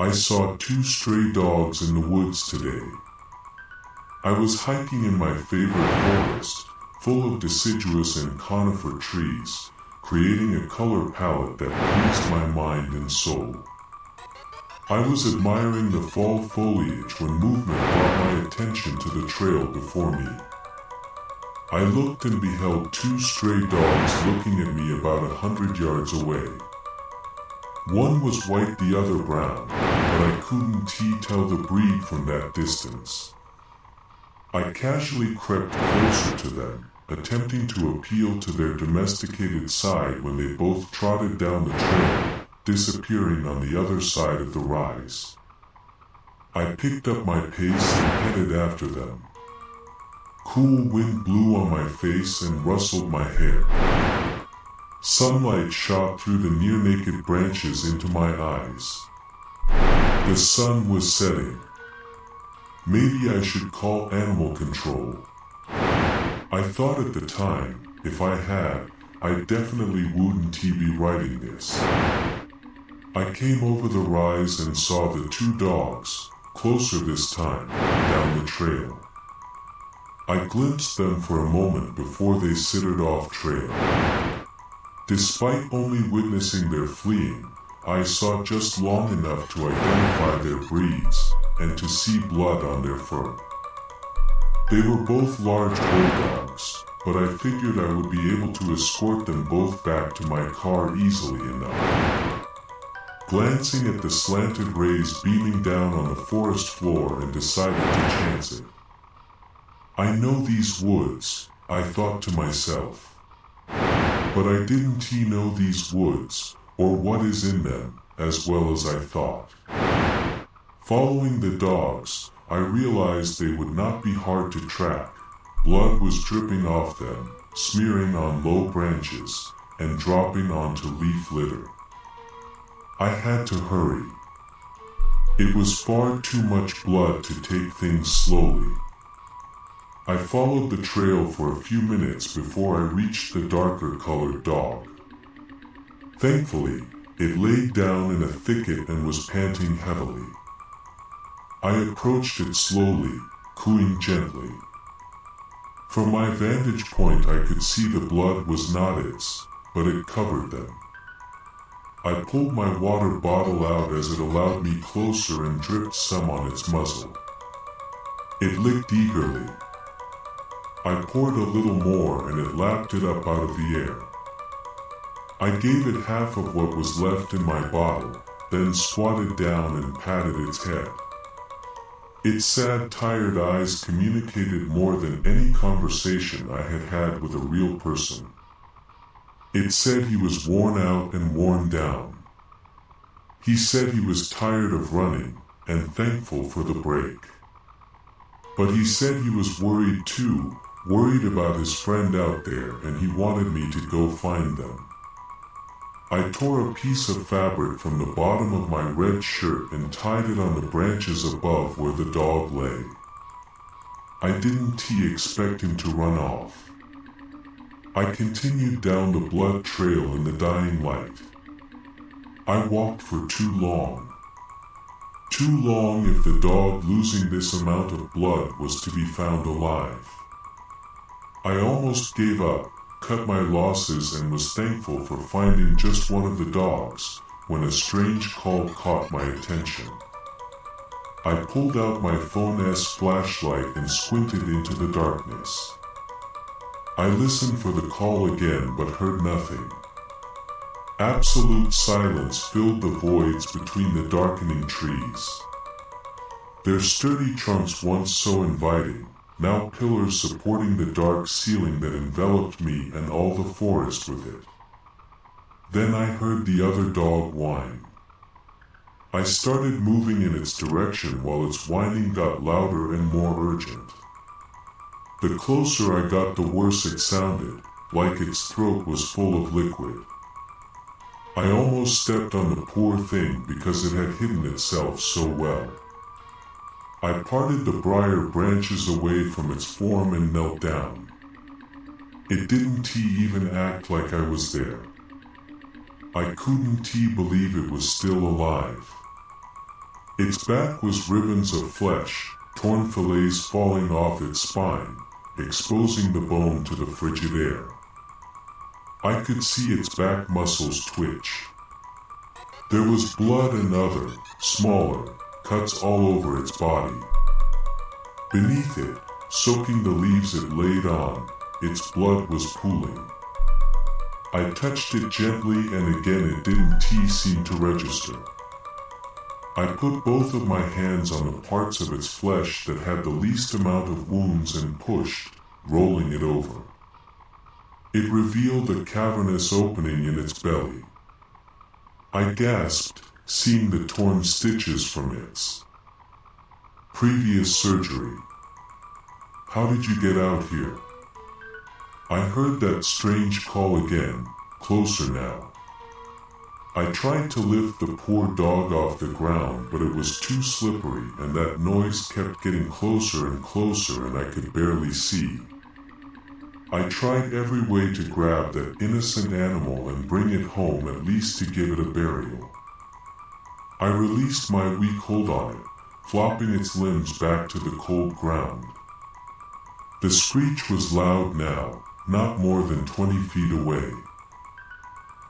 I saw two stray dogs in the woods today. I was hiking in my favorite forest, full of deciduous and conifer trees, creating a color palette that pleased my mind and soul. I was admiring the fall foliage when movement brought my attention to the trail before me. I looked and beheld two stray dogs looking at me about 100 yards away. One was white, the other brown, but I couldn't tell the breed from that distance. I casually crept closer to them, attempting to appeal to their domesticated side when they both trotted down the trail, disappearing on the other side of the rise. I picked up my pace and headed after them. Cool wind blew on my face and rustled my hair. Sunlight shot through the near-naked branches into my eyes. The sun was setting. Maybe I should call animal control. I thought at the time, if I had, I definitely wouldn't be writing this. I came over the rise and saw the two dogs, closer this time, down the trail. I glimpsed them for a moment before they skittered off trail. Despite only witnessing their fleeing, I saw just long enough to identify their breeds and to see blood on their fur. They were both large bulldogs, but I figured I would be able to escort them both back to my car easily enough. Glancing at the slanted rays beaming down on the forest floor, and decided to chance it. I know these woods, I thought to myself. But I didn't know these woods, or what is in them, as well as I thought. Following the dogs, I realized they would not be hard to track. Blood was dripping off them, smearing on low branches, and dropping onto leaf litter. I had to hurry. It was far too much blood to take things slowly. I followed the trail for a few minutes before I reached the darker colored dog. Thankfully, it laid down in a thicket and was panting heavily. I approached it slowly, cooing gently. From my vantage point I could see the blood was not its, but it covered them. I pulled my water bottle out as it allowed me closer and dripped some on its muzzle. It licked eagerly. I poured a little more and it lapped it up out of the air. I gave it half of what was left in my bottle, then squatted down and patted its head. Its sad, tired eyes communicated more than any conversation I had had with a real person. It said he was worn out and worn down. He said he was tired of running and thankful for the break. But he said he was worried too, worried about his friend out there, and he wanted me to go find them. I tore a piece of fabric from the bottom of my red shirt and tied it on the branches above where the dog lay. I didn't expect him to run off. I continued down the blood trail in the dying light. I walked for too long. Too long if the dog losing this amount of blood was to be found alive. I almost gave up, cut my losses, and was thankful for finding just one of the dogs, when a strange call caught my attention. I pulled out my phone's flashlight and squinted into the darkness. I listened for the call again but heard nothing. Absolute silence filled the voids between the darkening trees. Their sturdy trunks, once so inviting, now pillars supporting the dark ceiling that enveloped me and all the forest with it. Then I heard the other dog whine. I started moving in its direction while its whining got louder and more urgent. The closer I got, the worse it sounded, like its throat was full of liquid. I almost stepped on the poor thing because it had hidden itself so well. I parted the briar branches away from its form and knelt down. It didn't even act like I was there. I couldn't believe it was still alive. Its back was ribbons of flesh, torn fillets falling off its spine, exposing the bone to the frigid air. I could see its back muscles twitch. There was blood and other, smaller, cuts all over its body. Beneath it, soaking the leaves it laid on, its blood was pooling. I touched it gently and again it didn't seem to register. I put both of my hands on the parts of its flesh that had the least amount of wounds and pushed, rolling it over. It revealed a cavernous opening in its belly. I gasped, seeing the torn stitches from its previous surgery. How did you get out here? I heard that strange call again, closer now. I tried to lift the poor dog off the ground, but it was too slippery and that noise kept getting closer and closer and I could barely see. I tried every way to grab that innocent animal and bring it home at least to give it a burial. I released my weak hold on it, flopping its limbs back to the cold ground. The screech was loud now, not more than 20 feet away.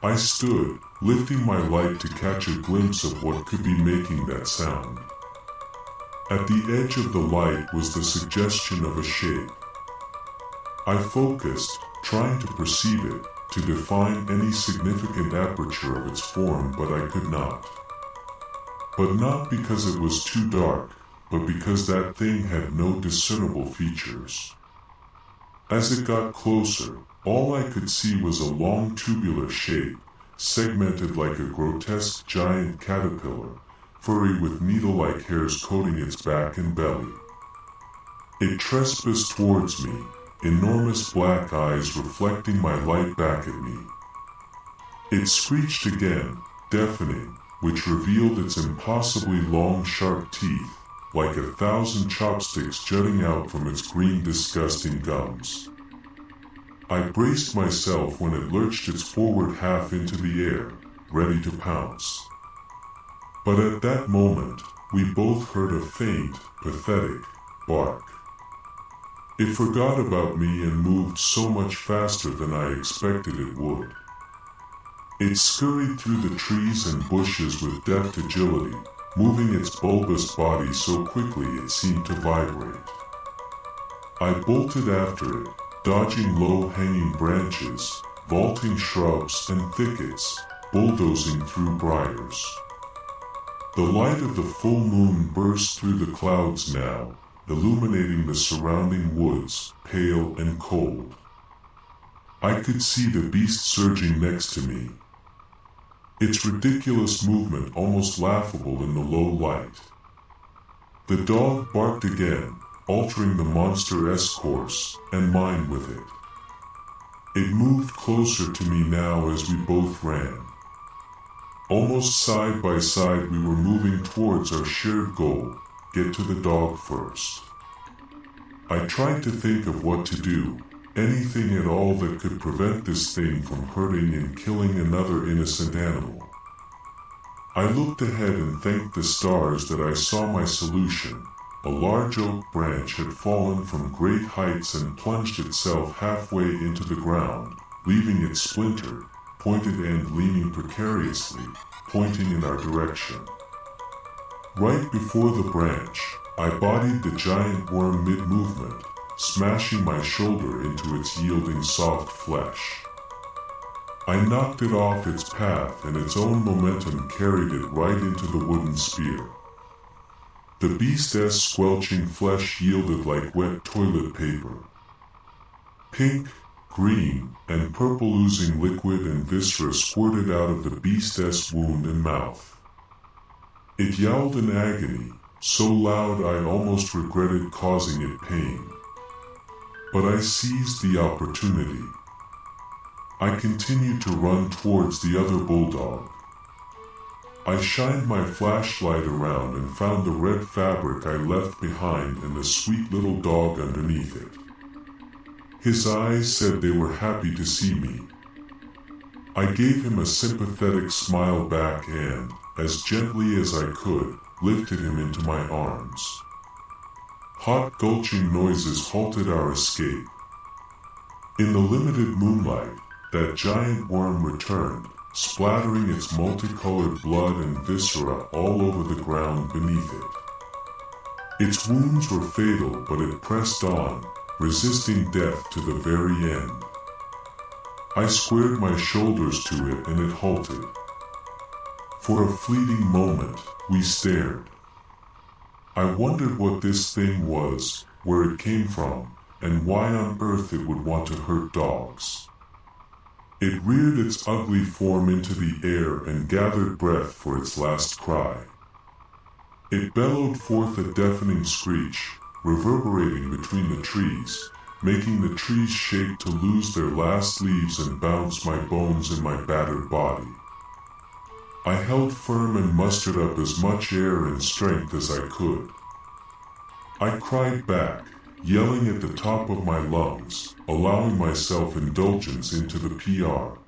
I stood, lifting my light to catch a glimpse of what could be making that sound. At the edge of the light was the suggestion of a shape. I focused, trying to perceive it, to define any significant aperture of its form, but I could not. But not because it was too dark, but because that thing had no discernible features. As it got closer, all I could see was a long tubular shape, segmented like a grotesque giant caterpillar, furry with needle-like hairs coating its back and belly. It trespassed towards me, enormous black eyes reflecting my light back at me. It screeched again, deafening, which revealed its impossibly long sharp teeth, like 1,000 chopsticks jutting out from its green disgusting gums. I braced myself when it lurched its forward half into the air, ready to pounce. But at that moment, we both heard a faint, pathetic bark. It forgot about me and moved so much faster than I expected it would. It scurried through the trees and bushes with deft agility, moving its bulbous body so quickly it seemed to vibrate. I bolted after it, dodging low-hanging branches, vaulting shrubs and thickets, bulldozing through briars. The light of the full moon burst through the clouds now, illuminating the surrounding woods, pale and cold. I could see the beast surging next to me, its ridiculous movement almost laughable in the low light. The dog barked again, altering the monster-esque course, and mine with it. It moved closer to me now as we both ran. Almost side by side we were moving towards our shared goal, get to the dog first. I tried to think of what to do, anything at all that could prevent this thing from hurting and killing another innocent animal. I looked ahead and thanked the stars that I saw my solution. A large oak branch had fallen from great heights and plunged itself halfway into the ground, leaving it splintered, pointed end leaning precariously, pointing in our direction. Right before the branch, I bodied the giant worm mid-movement, smashing my shoulder into its yielding soft flesh. I knocked it off its path and its own momentum carried it right into the wooden spear. The beast's squelching flesh yielded like wet toilet paper. Pink, green, and purple oozing liquid and viscera squirted out of the beast's wound and mouth. It yowled in agony, so loud I almost regretted causing it pain. But I seized the opportunity. I continued to run towards the other bulldog. I shined my flashlight around and found the red fabric I left behind and the sweet little dog underneath it. His eyes said they were happy to see me. I gave him a sympathetic smile back and, as gently as I could, lifted him into my arms. Hot gulching noises halted our escape. In the limited moonlight, that giant worm returned, splattering its multicolored blood and viscera all over the ground beneath it. Its wounds were fatal, but it pressed on, resisting death to the very end. I squared my shoulders to it and it halted. For a fleeting moment, we stared. I wondered what this thing was, where it came from, and why on earth it would want to hurt dogs. It reared its ugly form into the air and gathered breath for its last cry. It bellowed forth a deafening screech, reverberating between the trees, making the trees shake to lose their last leaves and bounce my bones in my battered body. I held firm and mustered up as much air and strength as I could. I cried back, yelling at the top of my lungs, allowing myself indulgence into the PR.